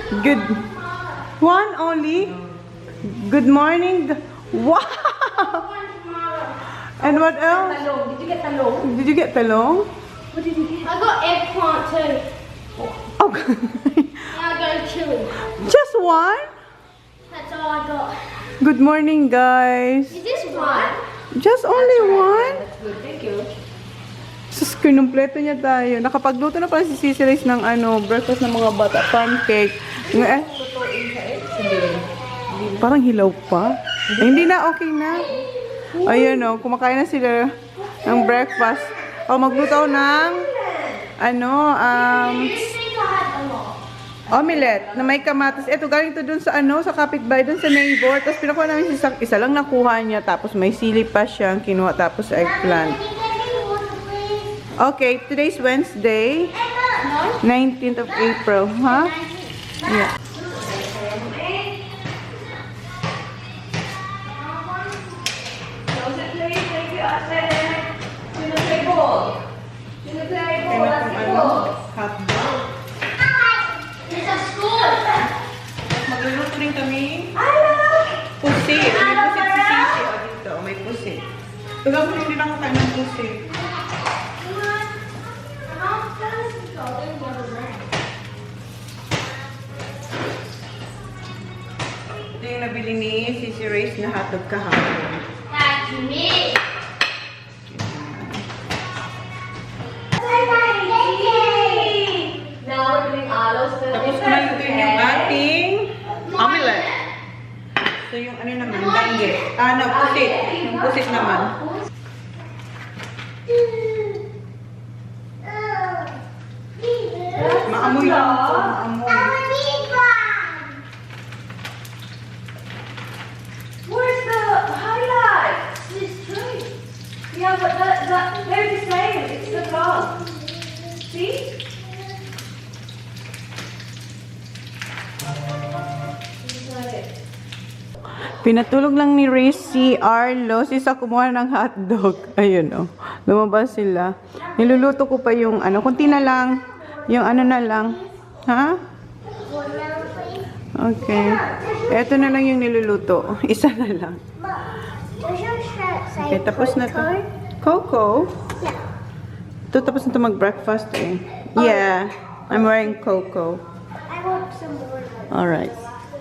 Good. One only? Good morning. Wow! And what else? Talong. Did you get talong? Did you get talong? What did you get? I got eggplant too. Oh. I got chili. Just one? That's all I got. Good morning, guys. Is this one? Just only one? That's good. Thank you. Sus, kinumpleto niya tayo. Nakapagluto na pala si Sisi Race ng breakfast ng mga bata. Pancake. Parang hilaw pa. Ay, hindi na, okay na. Ayun o, kumakain na sila ng breakfast. O, magluto ng omelette na may kamatis. Ito, galing to dun sa sa kapitbahay, dun sa neighbor. Tapos pinakuha namin isa lang nakuha niya. Tapos may sili pa siyang kinuha. Tapos eggplant. Okay, today's Wednesday, 19th of April, huh? Yeah. Hotdog. Magluluto rin kami. Pusit. May pusit si Sisi. O, dito. May pusit. Tugang mo rin ako tayo ng pusit. Ito yung nabili ni Sisi Race na hotdog kahapon. That's me. Now we're doing alos. Tapos ko na lutuin yung ating omelette. So yung naman, danggit. Pusit. Yung pusit naman. Maamoy lang ito. Maamoy. Where's the highlight? This tree. Yeah, but they're the same. It's the dog. See? Pinatulog lang ni Race si Arlo. Si Isa kumuha ng hotdog. Ayun o. Lumabas sila. Niluluto ko pa yung kunti na lang. Yung na lang. Ha? Okay. Ito na lang yung niluluto. Isa na lang. Okay, tapos na to. Coco? Ito, tapos na to mag-breakfast eh. Yeah. I'm wearing Coco. I want some more. Alright.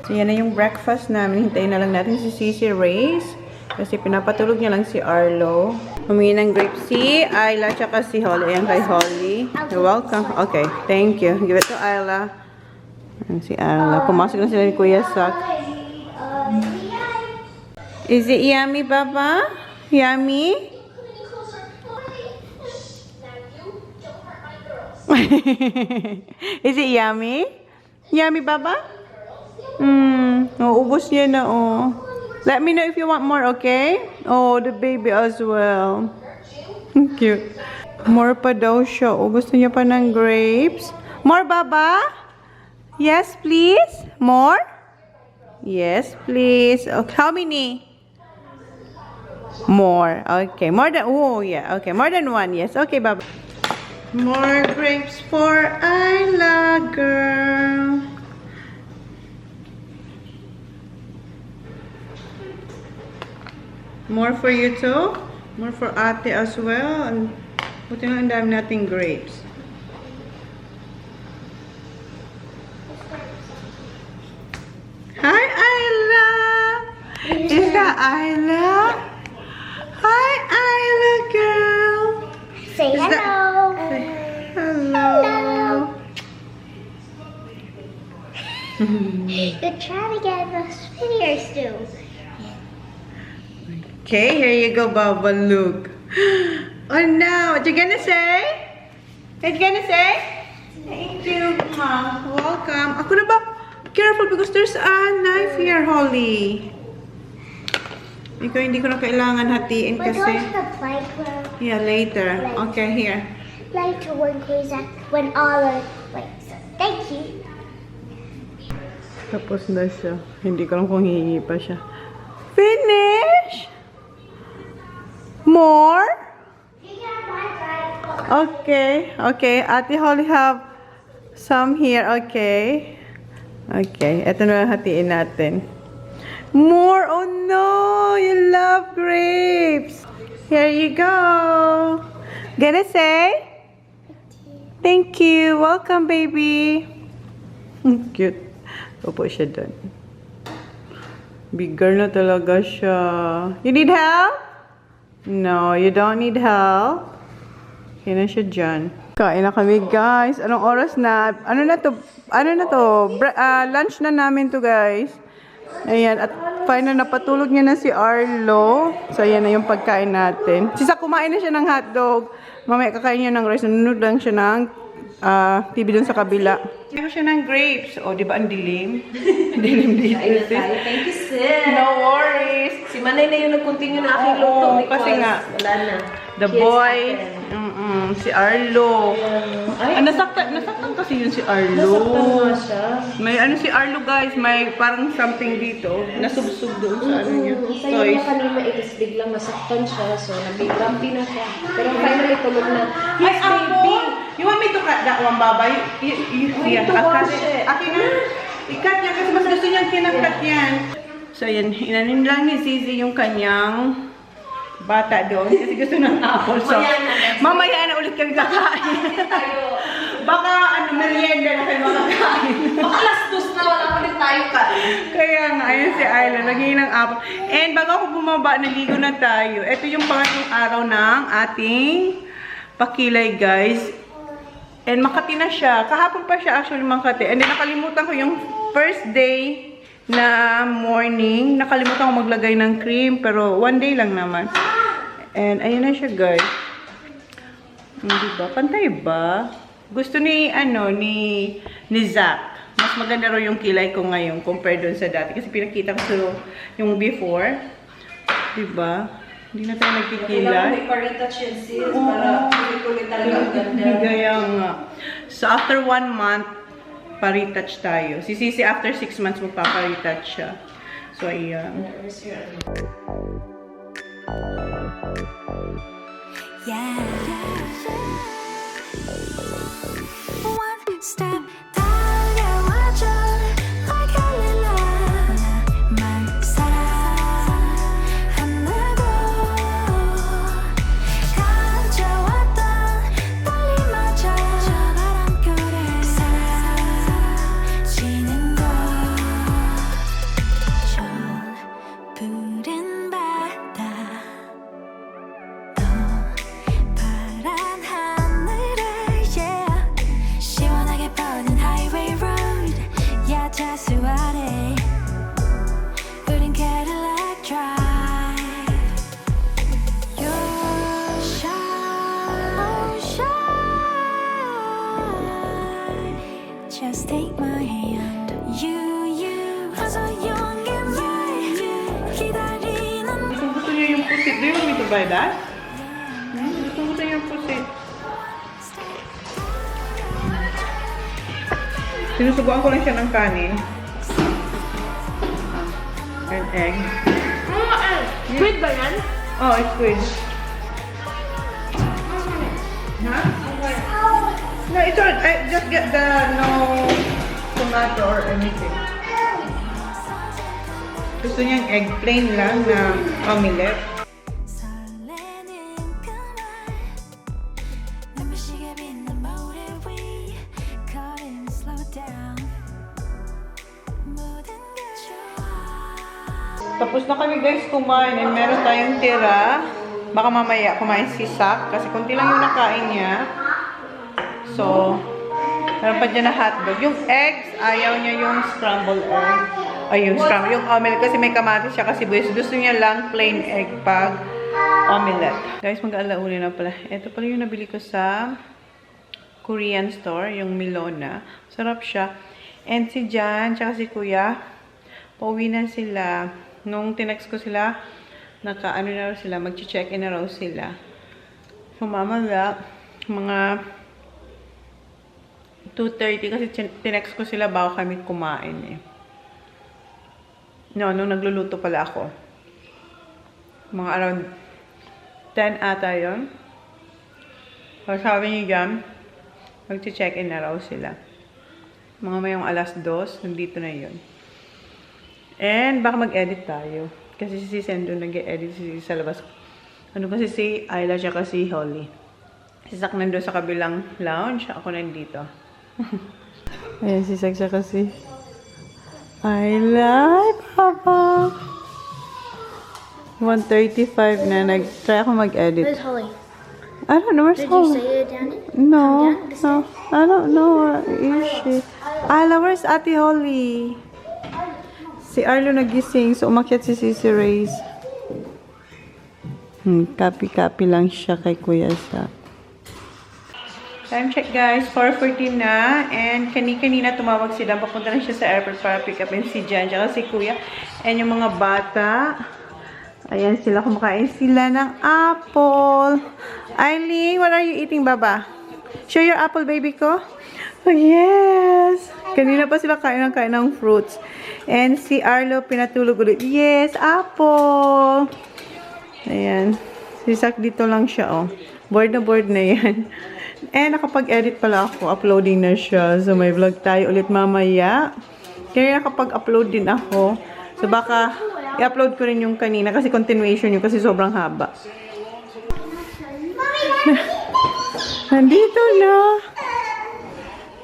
So, yan na yung breakfast namin. Hintayin na lang natin si Sisi Race. Kasi pinapatulog niya lang si Arlo. Humingi ng grape si Ayla tsaka si Holly. Ayan kay Holly. You're welcome. Okay, thank you. Give it to Ayla. Ayan si Ayla. Pumasok na sila ni Kuya Sak. Is it yummy, Baba? Yummy? Is it yummy? Yummy, Baba? Ubos niya na, oh. Let me know if you want more, okay? Oh, the baby as well. Cute. More pa daw siya. Oh, gusto niya pa ng grapes. More, Baba? Yes, please? More? Yes, please. Okay, how many? More. Okay, more than, oh, yeah. Okay, more than one. Yes, okay, Baba. More grapes for Ayla, girl. More for you too? More for ate as well? And buti nga ang dami nating grapes. Hi, Ayla! Is that Ayla? Hi, Ayla, girl! Say hello. Hello! You're trying to get those videos too. Okay, here you go, Baba. Look. Oh no, what you gonna say? What you gonna say? Thank you, Mom. Welcome. Ako na ba? Careful because there's a knife here, Holly. Ikaw hindi ko na kailangan hatiin We're kasi. going to the playground Yeah, later. Okay, here. later when all the wait. So thank you. Tapos na siya. Hindi ko lang kung hihingi pa siya. Finish? More? Okay, okay. Ate Holly have some here. Okay. Okay, ito na lang hatiin natin. More! Oh no! You love grapes! Here you go! Gonna say? Thank you! Welcome, baby! Cute. Upo siya dun. Bigger na talaga siya. You need help? No, you don't need help. Kaya na siya dyan. Kain na kami, guys. Anong oras na? Ano na to? Lunch na namin to, guys. Ayan. At final na patulog niya na si Arlo. So, ayan na yung pagkain natin. Sisa kumain na siya ng hotdog. Mamaya kakain niya ng rice. Nanonood lang siya ng TV dun sa kabila. Kaya siya ng grapes. O, di ba ang dilim? Dilim dito, sis. Thank you, sis. No worries. Si Manay na yung nag-continue na aking luto because kasi nga, wala na. The Kids boy, happen. si Arlo. Ay, Nasaktan kasi yun si Arlo. nasaktan nga siya. May ano si Arlo, guys, may parang something dito. Nasubsub doon sa ano niya. Isa Toys. yung kanina itis biglang masaktan siya. So, nabigrampi na siya. Pero finally, tulog na. Ay, Apo! You want me to cut that one, Baba? need to wash it. Akin na. I-cut niya kasi mas gusto niyang kinakat yan. So, yan. Inanin lang ni Zizi yung kanyang bata doon kasi gusto ng apple. So, mamaya na ulit kami kakain. Baka merienda na kayo makakain. Baka last dos na wala ulit tayo kain. Kaya nga, ayun si Ayla, naging ng apple. And bago ako bumaba, naligo na tayo. Ito yung pangatlong araw ng ating pakilay, guys. And Makati na siya. Kahapon pa siya actually Makati. And then nakalimutan ko yung first day na morning. Nakalimutan ko maglagay ng cream. Pero one day lang naman. And ayun na siya, guys. Hindi ba? Pantay ba? Gusto ni Zach. Mas maganda raw yung kilay ko ngayon compared doon sa dati. Kasi pinakita ko yung before. Diba? Hindi na tayo nagkikilay. Kailangan may pa-retouch yun, sis. Para kulit-kulit talaga ang ganda. Kaya nga. So, after 1 month, pa-retouch tayo. Si Sisi, after 6 months, magpapa-retouch siya. So, ayan. Yeah. One step 달려와줘 like a lily 나만 사랑한다고 가져왔던 떨림마저 저 바람결에 사라지는 것 좋은 푸른 바다 파란 하늘에 yeah 시원하게 뻗은 highway road 야자수 아래 우린 Cadillac drive Your shine Just take my hand You 어서 용기 말 기다리는 Gusto niyo yung pusit. Do you want me to buy that? Gusto niyo yung pusit. Sinusubuan ko lang siya ng kanin. And egg. Squid ba yan? Oh, it's good. Huh? No, it's alright. I just get the no tomato or anything. Gusto niyang egg plain lang na omelette. 설레는 그날 눈부시게 빛난 모래 위 걸음 slow down 모든 게 좋아 Tapos na kami, guys, kumain. And meron tayong tira. Baka mamaya kumain si Sak. Kasi kunti lang yung nakain niya. So, meron pa dyan na hotdog. Yung eggs, ayaw niya yung scrambled egg. Ay, yung scrambled. Yung omelette kasi may kamatis siya kasi gusto niya lang plain egg pag omelette. Guys, mag-alauli na pala. Ito pala yung nabili ko sa Korean store. Yung Milona. Sarap siya. And si Jan, tsaka si Kuya, pauwi na sila. Nung tinext ko sila, naka-ano na raw sila, mag-check-in na raw sila. So, mamaya, mga 2:30 kasi tinext ko sila bago kami kumain eh. No, nung nagluluto pala ako. Mga around 10 ata yun. So, sabi niyo dyan, mag-check-in na raw sila. Mga mayong 2:00, nandito na yun. And baka mag-edit tayo. Kasi si Sendo nag-edit sa labas. Ano kasi si Ayla siya kasi Holly. Si Sak nandun sa kabilang lounge. Ako nandito. Ayan si Sak siya kasi. Ayla, hi Papa. 1:35 na. Nag-try ako mag-edit. Where's Holly? I don't know. Where's Did you Holly? say it down it? No. Down? No. I don't know. Where is she? Ayla, where's Ate Holly? Si Arlo nagising, so umakyat si Sisi Reyes. Copy-copy lang siya kay Kuya sa. Time check guys, 4:14 na. And kanina tumawag si Dan. Papunta na siya sa airport para pick upin si Jan, tsaka si Kuya. And yung mga bata, ayan sila, kumakain sila ng apple. Eileen, what are you eating, Baba? Show your apple, baby ko. Oh, yes! Kanina pa sila kain ng fruits. And si Arlo pinatulog ulit. Yes, apple! Ayan. Si Sak dito lang siya, oh. Bored na yan. And nakapag-edit pala ako. Uploading na siya. So, may vlog tayo ulit mamaya. Kaya nakapag-upload din ako. So, baka i-upload ko rin yung kanina kasi continuation yun kasi sobrang haba. Nandito na.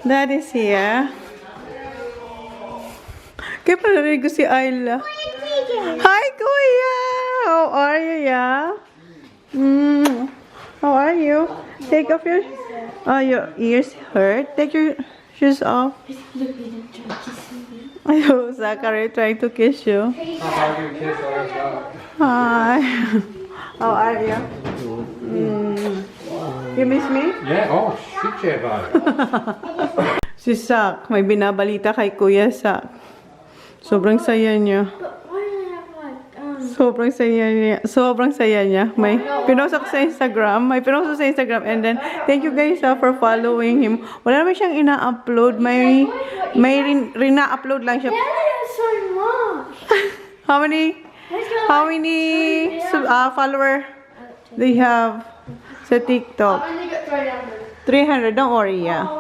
Dad is here. Kaya pala narinig ko si Ayla. Hi, Kuya! How are you, yeah? How are you? Take off your... Oh, your ears hurt? Take your shoes off. Ayo, Zachary trying to kiss you. Hi. How are you? You miss me? Yeah, oh, shit, yeah, Si Sak, may binabalita kay Kuya Sak. Sobrang saya niya. Sobrang saya niya. May pinost sa Instagram. And then, thank you guys for following him. Wala naman siyang ina-upload. May rina-upload lang siya. So much. How many follower they have sa TikTok? 300. Don't worry, yeah.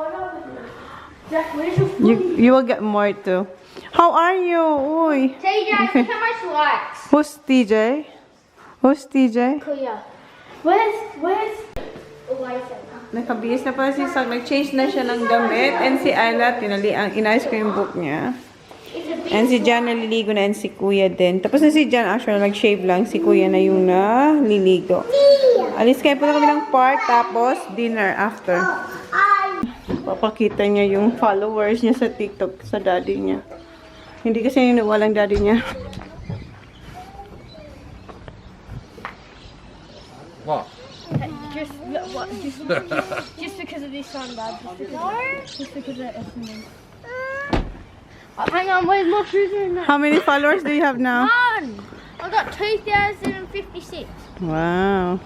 You will get more too. How are you? Uy. TJ, look at my slacks. Who's TJ? Kuya. Where's Eliza? Nakabihis na pala si Sak. Nag-change na siya ng damit. And si Ayla, inayos ko yung book niya. And si Jan naliligo na and si Kuya din. Tapos na si Jan actually nag-shave lang. Si Kuya na yung naliligo. Alis kayo po na kami ng park. Tapos dinner after. Papakita niya yung followers niya sa TikTok sa daddy niya. Hindi kasi walang daddy niya. What? Just because of this song, Dad. Just because of it. Hang on, where's my shoes in there? How many followers do you have now? None. I got 2,056. Wow.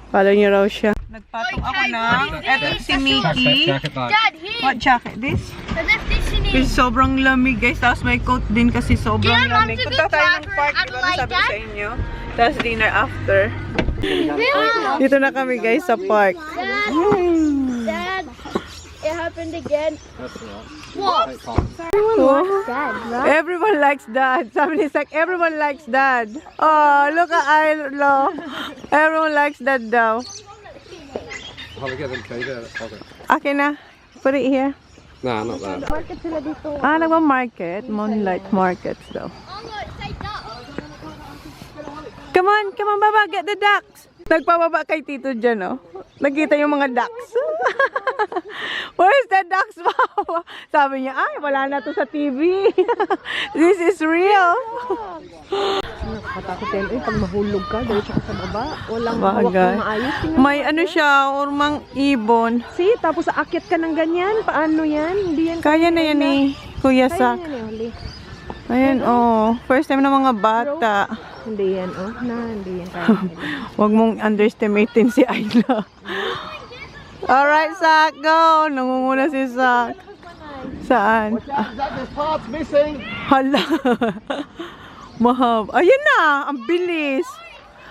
Follow niyo raw siya. Nagpatong ako na. Eto si Mickey. Dad, here. What jacket? This? I left this in here. Kasi sobrang lamig guys. Tapos may coat din kasi sobrang Yeah, Mom, lamig. it's a Punta good tayo ng jacket. park. I Diba like nasabi ko that. sa inyo? Tapos dinner after. Dad, Dito na kami guys sa park. Dad, it happened again. What? Oh. Dad, right? Everyone likes dad. Sabi ni Sak, everyone likes dad. Oh, look at Ayla. Everyone likes dad daw. How do we get them key there? Okay. Okay na. Put it here. Nah, not that. Nagma-market. Moonlight markets daw. Come on, Baba, get the ducks. Nagpababa kay Tito dyan, oh. Nakita yung mga ducks. Where's the ducks, Baba? Sabi niya, ay, wala na to sa TV. This is real. Nakakatakot yan. Pag mahulog ka, dahil siya sa baba, walang hawak Bagay. na maayos. Tingnan. May ano siya, urmang ibon. See, tapos aakyat ka ng ganyan. Paano yan? Hindi yan. Kaya na yan eh, Kuya Sak. Kaya yan eh, huli. Ayan, oh. First time ng mga bata. Hindi yan, oh. Hindi yan. Kaya yan. Huwag mong underestimatein si Ayla. Alright, Sak, go! Nangunguna si Sak. Saan? There's parts missing. Hala. Mahab. Ayun na! Ang bilis.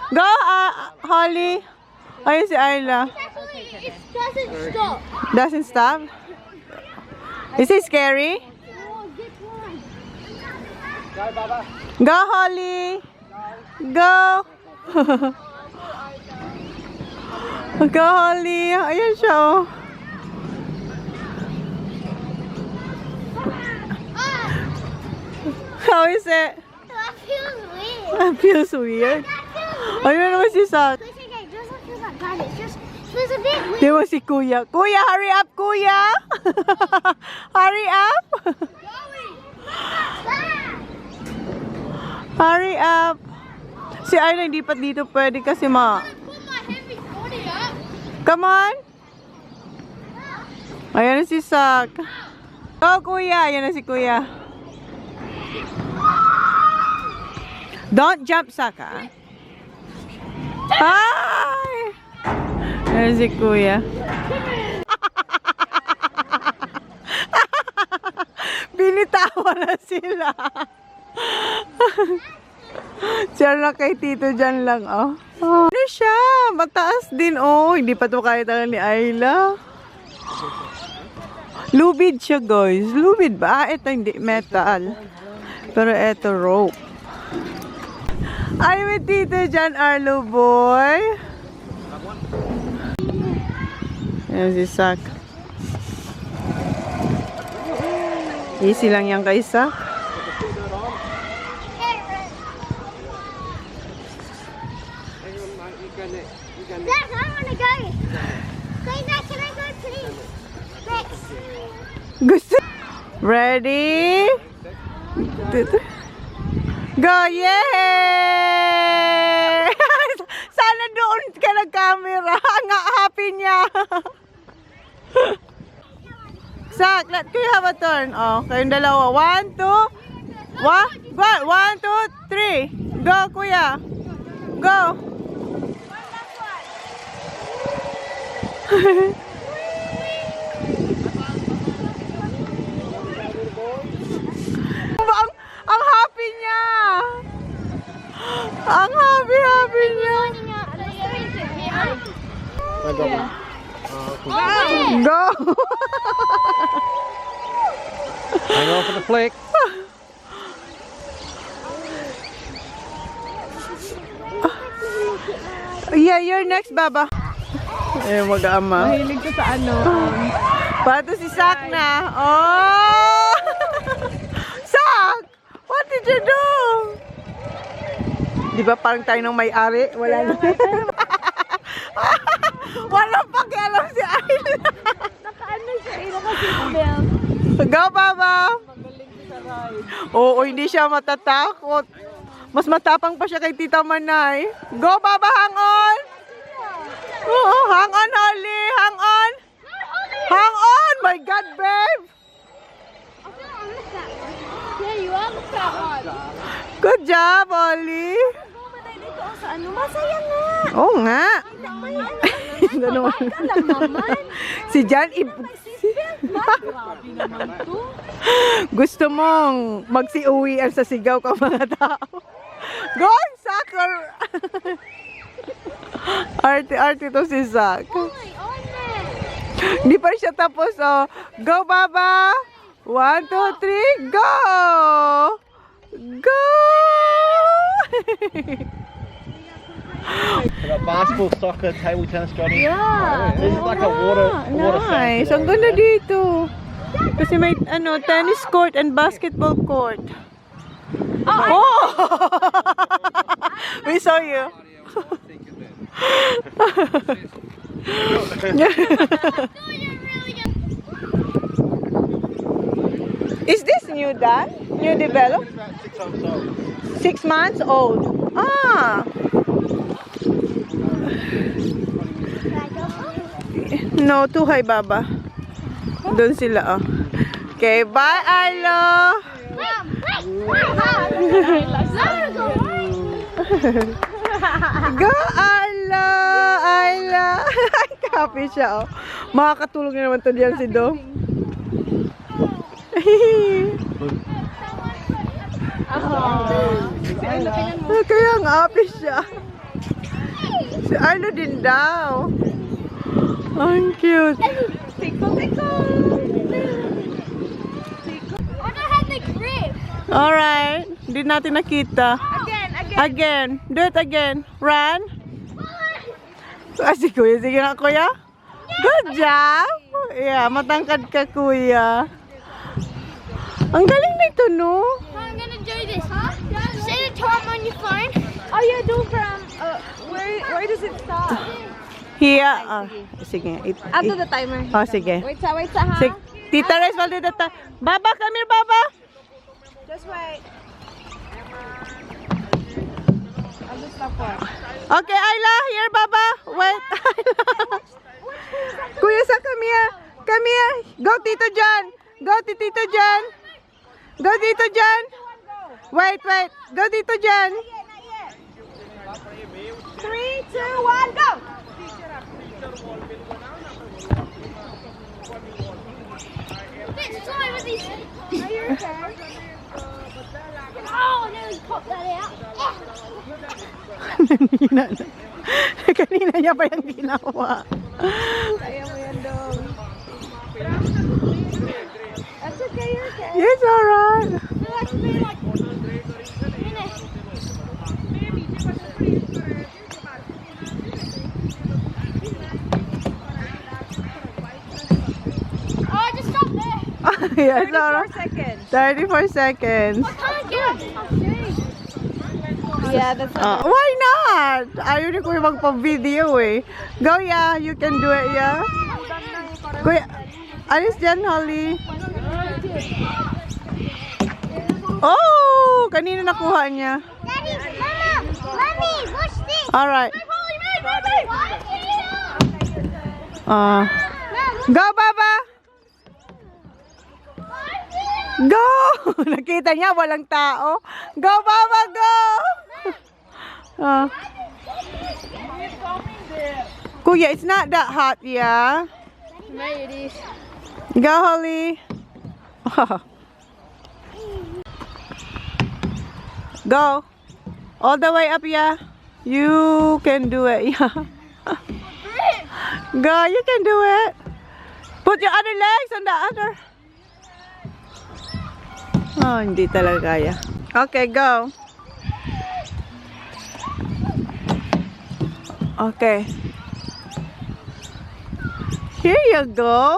Go, Holly. Ayun si Ayla. It doesn't stop. Doesn't stop? Is it scary? Go, Baba. Go, Holly. Go. Go, Holly. Ayan siya, oh. How is it? That feels weird. That feels weird. Ayun naman si Sak. It's okay, it doesn't feel that bad. It just feels a bit weird. Di mo si Kuya. Kuya, hurry up, Kuya. Hurry up. Hurry up. Si Ayla hindi pa dito pwede kasi Put my heavy body up. Come on. Ayan na si Sak. Go, Kuya. Ayan na si Kuya. Don't jump, Sak, ha? Hi! Ayan si Kuya. Binitawa na sila. Siya na kay Tito dyan lang, oh. Ano siya? Mataas din, oh. Hindi pa to kaya talaga ni Ayla. Lubid siya, guys. Lubid ba? Ah, ito hindi. Metal. Pero ito, rope. Ay, with Tito dyan, Arlo boy. Ayan si Sak. Easy lang yan kay Sak. Dad, I want to go. Say that, can I go please? Next. Gusto? Ready? Go! Yay! Sana doon ka nag-camera. Ang happy niya. Sak, let Kuya have a turn. Oh, kayong dalawa. 1, 2, 1, 2, 3. Go, Kuya. Go. Ang happy niya. Ang happy niya. I got one. Go. Hang on for the flick. Yeah, you're next, Baba. Eh, mag-ama. Mahilig ko sa ano. Pato si Sak na. Oh! Sak! What did you do? Di ba parang tayo ng may-ari? Wala na. Walang pakialam si Ayla. Nakaano siya, nakasitbelt. Go, Baba! Oo, hindi siya matatakot. Mas matapang pa siya kay Tita Manay. Go, Baba! Hang on! Oo, hang on, Holly! Hang on! Hang on! My God, babe! Yeah, you are the fat one. Good job, Holly! Sa ano, masaya nga. Oo nga! Ano naman? Si Jan, Grabe naman to. gusto mong magsiuwian sa sigaw ka mga tao. Go, soccer! Arte-arte to si Zach. Hindi pa siya tapos, oh. Go, Baba! 1, 2, 3, go! Go! We got basketball, soccer, table tennis, Johnny. Yeah. This is like a water Nice. Ang ganda dito. Kasi may tennis court and basketball court. Oh! We saw you. Is this new done? New developed? 6 months old. Ah. No, too high, Baba. Doon sila, oh. Okay, bye, Arlo. Go, Arlo. Arlo. Happy siya, oh. Makakatulog na naman to diyan si Dong. Kaya nga, happy siya. Si Arlo din daw. Ang cute. Alright. Hindi natin nakita. Again. Do it again. Run. Si Kuya. Sige na, Kuya. Good job. Yeah, matangkad ka, Kuya. Ang galing nito, no? I'm gonna do this. Set a time on your phone. Oh, yeah, do from, where does it stop? Here. Sige. After the timer. Oh, sige. Wait sa ha? Sige. Tita Res, will do the time. Baba, come here, Baba. Just wait. I'll just stop for. Okay, Ayla, here, Baba. Wait, Ayla. Kuya, come here. Come here. Go, Tito John. Go, Tito John. Go, Tito John. Wait. Go, Tito John. 3, 2, 1, go! Bit slow with these. Oh, no, he popped that out. Kanina na. Kanina niya pa yung ginawa. Kaya mo yan, dog. That's okay, you're okay. Yes, alright. Relax, relax. Oh, just stop there. Yes, 34 alright. seconds. 34 seconds. I can't get up. Yeah, that's Why not? Ayaw ni Kuya magpa-video eh. Go, yeah. You can do it, yeah. Kuya, alis dyan, Holly. Oh! Kanina nakuha niya. Daddy, Mama, Mommy, watch this. Alright. Holy baby. Go, Baba! Go! Nakita niya, walang tao. Go, Baba, go! Kuya, it's not that hot, yeah? Maybe it is. Go, Holly. Go. All the way up, yeah? You can do it, yeah? Go, you can do it. Put your other legs on the other. Oh, hindi talaga kaya. Okay, go. Okay. Here you go.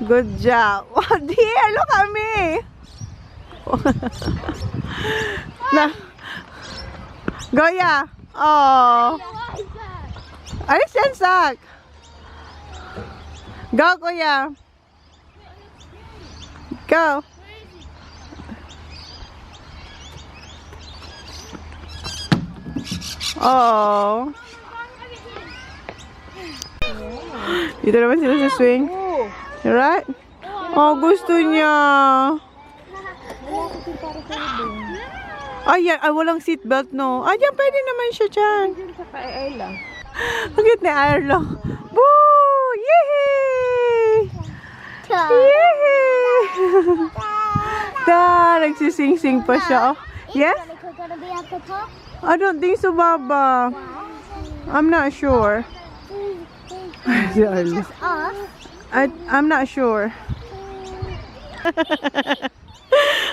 Good job. Oh dear, look at me. Na. Go, yeah. Oh. Alis yan, Sak. Go, Kuya. Go. Oh. Dito naman sila sa swing. Right? Oh, gusto niya. Ayan, walang seatbelt, no? Ayan, pwede naman siya dyan. sa kay lang. Bakit ni Arlo? Woo! Yehey! Yehey! Ta, nagsising-sing pa siya. Oh. Yes? Gonna be at the top. I don't think so, Baba. I'm not sure. Si Arlo. Off. I'm not sure.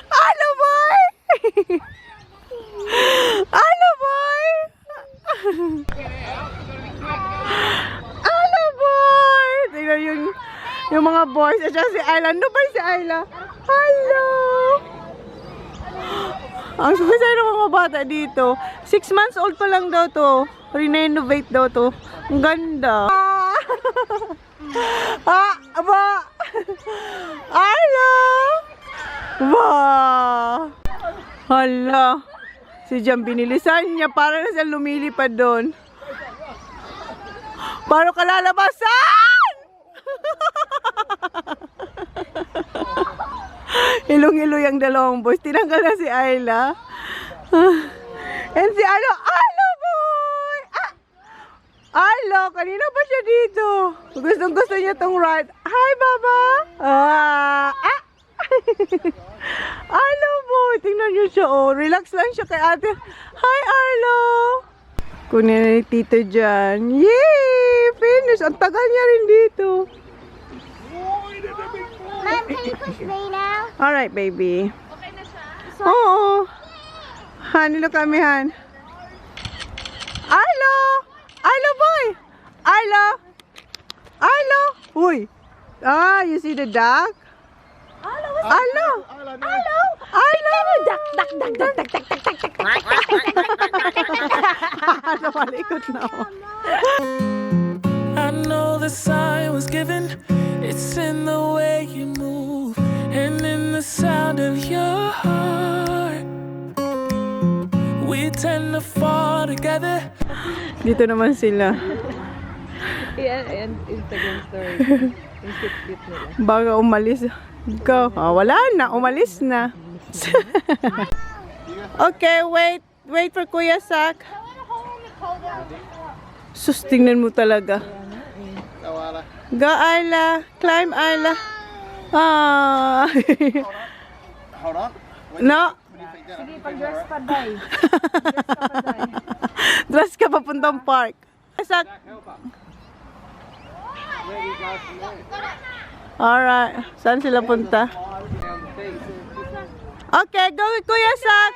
Hello, boy! Hello, boy! Hello, boy! Tingnan yung mga boys. At si Ayla. Ano ba si Ayla? Hello! Ang susay ng mga bata dito. 6 months old pa lang daw to. Renovate daw to. Ang ganda. Aba! Hello! Wow! Hala! Si Jam binilisan niya para na siya lumilipad doon. Paano ka lalabasan? Ilong-ilo yung dalawang boys. Tinanggal na si Ayla. And si Arlo. Arlo, boy! Arlo, kanina pa siya dito. Gustong-gusto niya tong ride. Hi, Baba! Arlo, boy! Tingnan niyo siya, oh. Relax lang siya kay ate. Hi, Arlo! Kunin na ni Tito dyan. Yay! Finish! Ang tagal niya rin dito. Mom, can you push me now? Alright, baby. Oo. Han, look at me, Han. Arlo! Arlo, boy! Arlo! Arlo! Uy! Ah, you see the duck? Arlo! Arlo! Arlo! Dak, dak, dak, dak, dak, dak, dak, dak, dak. Lumalikot na ako. I know the sign was given. It's in the way you move and in the sound of your heart. We tend to fall together. Dito naman sila. Ayan, Instagram story. Yung cute nila. Baga umalis. Go. Ah, wala na. Umalis na. Okay, wait. Wait for Kuya Sak. Sus, tingnan mo talaga. Go, Ayla. Climb, Ayla. Ah. Hold on. No. Sige, pag-dress pa, day. Dress ka papuntang park. Sak. Alright. Saan sila punta? Okay, go Kuya Sak.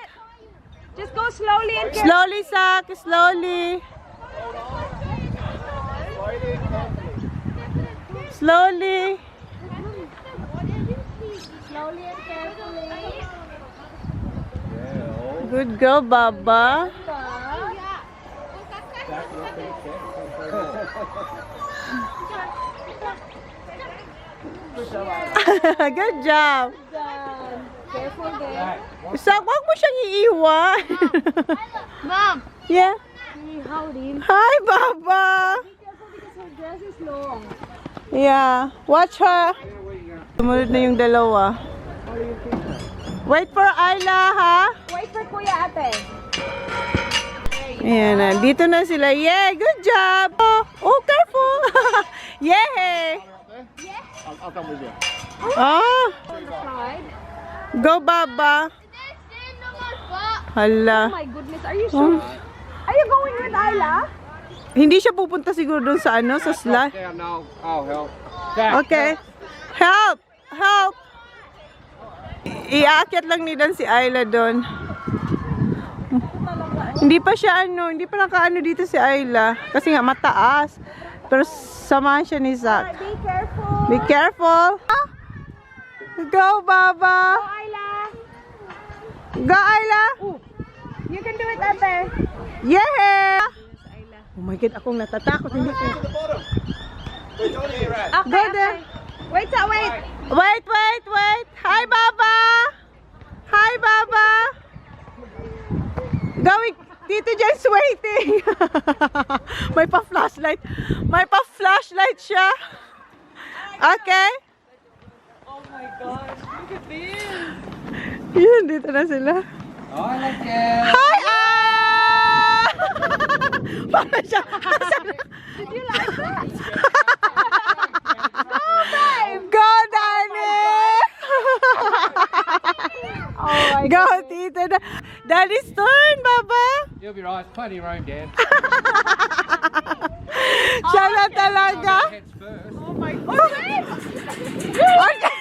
Just go slowly and carefully. Slowly, Sak. Slowly. Slowly. Good girl, Baba. Good job. Careful, day. Sak, wag mo siyang iiwan. Mom. Yeah. Hold him. Hi, Baba. Because her dress is long. Yeah. Watch her. Sumunod na yung dalawa. Wait for Ayla, ha? Wait for Kuya, ate. Ayan na. Dito na sila. Yeah, good job. Oh, careful. Yay. I'll come with you. Oh, Side. go, Baba. Hala. Oh my goodness, are you sure? Are you going with Ayla? Hindi siya pupunta siguro doon sa ano, sa slide. Down now. I'll help. Okay. Help! Help! Iaakyat lang ni Dan si Ayla doon. Hindi pa siya ano, hindi pa nakaano dito si Ayla. Kasi nga mataas. Pero samahan siya ni Zach. Be careful. Be careful. Go, Baba. Ayla. Go, Ayla. You can do it, ate. Yeah! Oh my God, akong natatakot. Hindi ko. Okay, Go there. Wait, wait. Wait, wait, wait. Hi, Baba. Hi, Baba. Going, Tito Jen's waiting. May pa-flashlight. May pa-flashlight siya. Okay. Oh my gosh, look at this. Yun, dito na sila. Hi, Ah! Para siya. Did you like that? Go, Daddy! Oh my Go, Tito. Daddy's turn, Baba. You'll be right. Plenty of room, Dan. Siya na talaga. Heads first. Oh my goodness. Okay.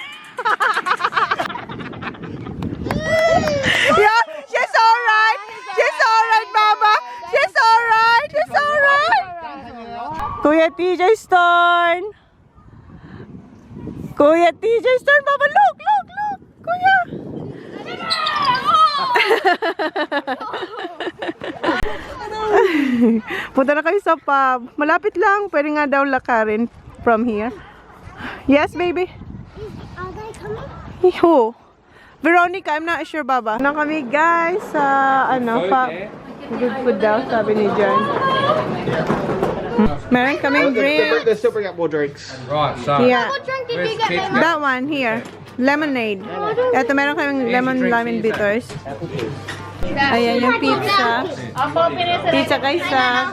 Yeah, she's alright. She's alright, Baba. She's alright. She's alright. Kuya TJ's turn. Kuya TJ's turn, Baba. Look, look, look. Kuya. Punta na kayo sa pub. Malapit lang. Pwede nga daw lakarin from here. Yes, baby. Are they coming? Who? Veronica, I'm not sure, Baba. Na kami, guys, sa ano, pa good food daw, sabi ni John. Meron kaming drink. They still bring up more drinks. Right, so Yeah, What drink did where's you the get? kids Them? that one here. Lemonade. Ito, meron kaming lemon bitters. Ayan yung pizza. Pizza kay sa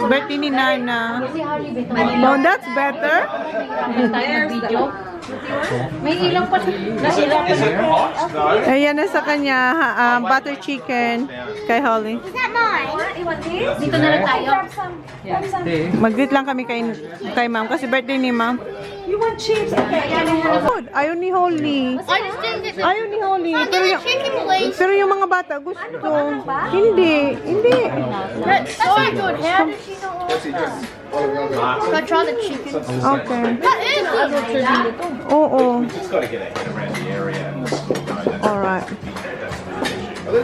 birthday ni Nana. Oh, that's better. Ayan na sa kanya, butter chicken kay Holly. Is that mine? Mag-greet lang kami kay ma'am kasi birthday ni ma'am. You want chips? Okay. Good. Ayaw ni Holly. I just didn't get the Ayaw ni Holly. chicken place. Pero yung mga bata gusto. Hindi. That's so good. How does she know? I try the chicken. Okay. That is good. Oo. Just got to get it around the area and Alright. we put it. How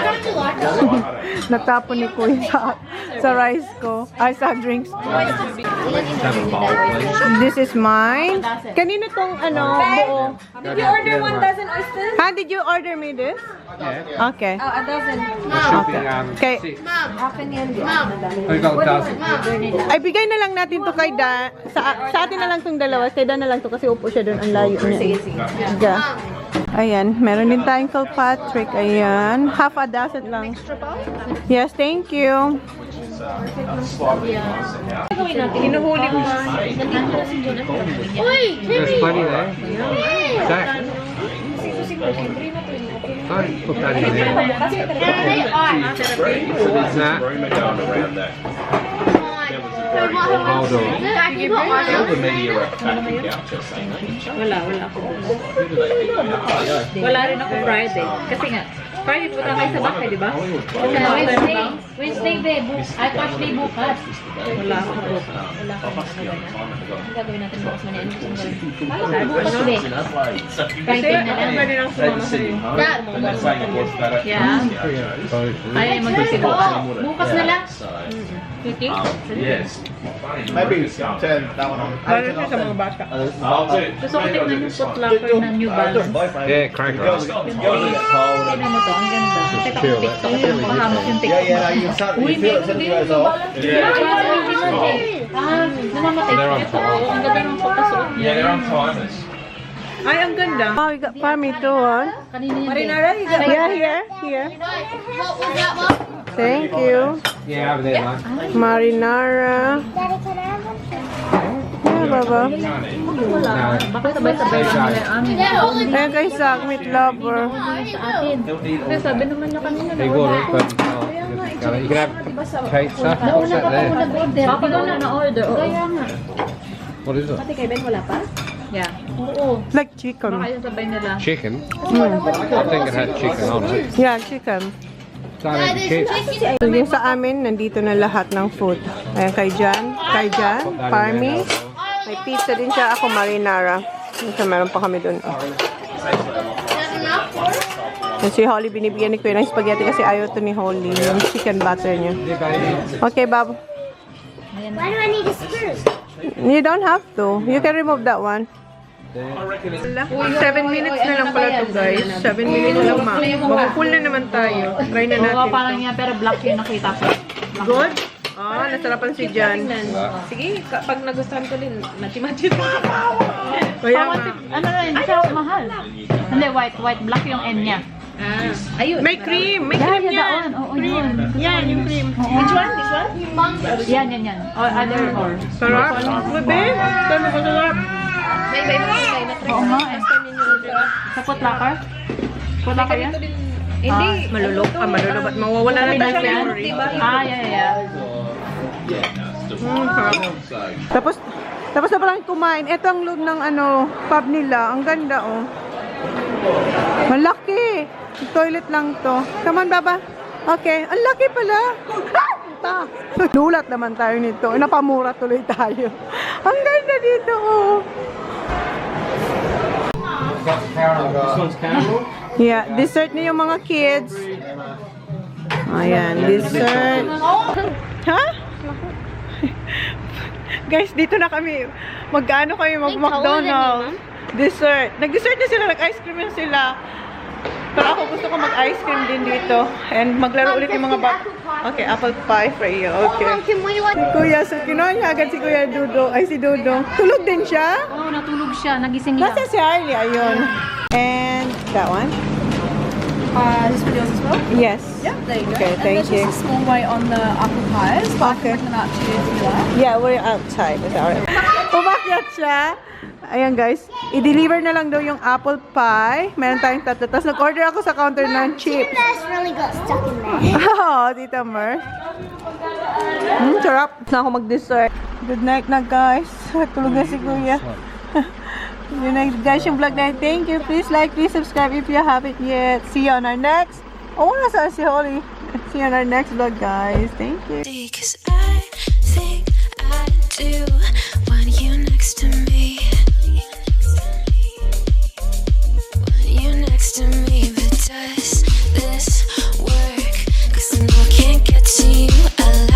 don't you like that? Natapon ni Kuya sa rice ko. Ay, sa drinks ko. This is mine. Kanino tong buo? Did you order 1 dozen oysters? Ha, did you order me this? Yeah. Okay. A dozen. Shopping, Okay. 6. Akin yan. We got a dozen. Ay, bigay na lang natin to kay Dan. Sa atin na lang tong dalawa. Kay Dan na lang to kasi upo siya doon. Ang layo niya. Sige. Ayan, meron din tayong Kilpatrick. Ayan, half a dozen lang. Yes, thank you. Hinuhuli mo. There's plenty there. Zach. Sorry, put that in there. Nah. Rumor going around that. Hold on. All the media are attacking Gaucho saying that. Wala ako. Wala rin ako Friday. Kasi nga, Friday punta kayo sa bahay, di ba? Wednesday, ay Thursday bukas. Wala ako. Wala ka na Ang gagawin natin bukas man yan. Bukas be. Friday na lang. Pwede nang sumama sa'yo. And they're saying it was better. Yeah. Ay, magsisibukas. Bukas na lang. Okay? Yes. Maybe turn that one on. Para siya sa mga bata. Gusto ko tingnan yung footlocker na New Balance. Yeah, crank on. Tingnan mo to, ang ganda. Kita ko TikTok yung pahamok yung Yeah, TikTok. yeah, you can start. Uy, You feel it meron as din it goes yung off. balance. Namamatay. They're on Ito, fire. ang ganda ng pagkasuot niya. Yeah, they're on timers. Ay, ang ganda. Oh, we got Pami too, huh? Kanina yun. Marinara, you got Yeah, here. What was that, Mom? Thank you. Yeah, over there, man. Marinara. Daddy, can I have one? Yeah, Baba. Wala. Bakit sabay-sabay lang nila amin? Ayan kay Zach, meat lover. Sa atin. Kasi sabi naman niya kanina na They will look good. You can have Kate stuff. What's that there? Baka doon na na-order. Kaya nga. What is it? Pati kay Ben, wala pa? Yeah. Oo. Like chicken. Baka yung sabay nila. Chicken? I think it had chicken on it. Yeah, chicken. It's not even cheap. So, yung sa amin, nandito na lahat ng food. Ayan, kay Jan, Parmi. May pizza din siya. Ako, marinara. So, meron pa kami dun. And si Holly, binibigyan ni Kuya ng spaghetti kasi ayaw to ni Holly. Yung chicken butter niya. Okay, Bob. Why do I need a spoon? You don't have to. You can remove that one. 7 minutes na lang pala to, guys. 7 minutes na lang, ma. Mag-full na naman tayo. Try na Oo, natin. parang yan, pero black yung nakita ko. Good? Ah, nasarapan si Jan. Sige, pag nagustuhan ko din, mati-mati. Kaya nga. Ano na, hindi siya mahal. Hindi, white, black yung M niya. Ayun. May cream. May Yeah, cream yeah, yan. that one. Oo, yun. Yan, yung cream. Which one? This one? Yan. Or other or. Sarap. Bebe, sabi ko sarap. May iba na try. Oo nga eh. Sa footlocker? Footlocker yan? Hindi. Malulok ka, malulok. Mawawala na tayo flavor. Yeah. Tapos na palang kumain. Ito ang loob ng pub nila. Ang ganda, oh. Malaki. Toilet lang to. Come on, Baba. Okay. Ang laki pala. Ah! Lulat naman tayo nito. Napamura tuloy tayo. Ang ganda dito, oh. This one's caramel. Yeah, dessert na yung mga kids. Ayan, dessert. Ha? Guys, dito na kami. Mag-ano kami, mag-McDonald's. Dessert. Nag-dessert na sila, nag-ice cream na sila. Pero ako gusto ko mag-ice cream din dito. And maglaro ulit yung mga Okay, apple pie for you. Okay. Kuya, so kinuha niya agad si Kuya Dudong. Ay, si Dudong. Tulog din siya? Oo, natulog siya. Nagising lang. Nasa si Harley, ayun. And that one. This videos as well? Yes. Yeah, there you go. Okay, and thank there's you. just a small way on the apple pies, but Okay. I can bring them out to you if you like. Yeah, we're outside. It's alright. Umakyat siya. Ayan guys, i-deliver na lang daw yung apple pie. Meron tayong tatlo. Tapos nag-order ako sa counter ng chips. That's really got stuck in there. Oo, Tita Mer. Sarap. Na ako mag-dessert. Good night na guys. Tulog na si Kuya. Yun na guys yung vlog na. Thank you. Please like, please subscribe if you haven't yet. See you on our next. Oh, nasa si Holly. See you on our next vlog guys. Thank you. Cause I think I do want you next to me.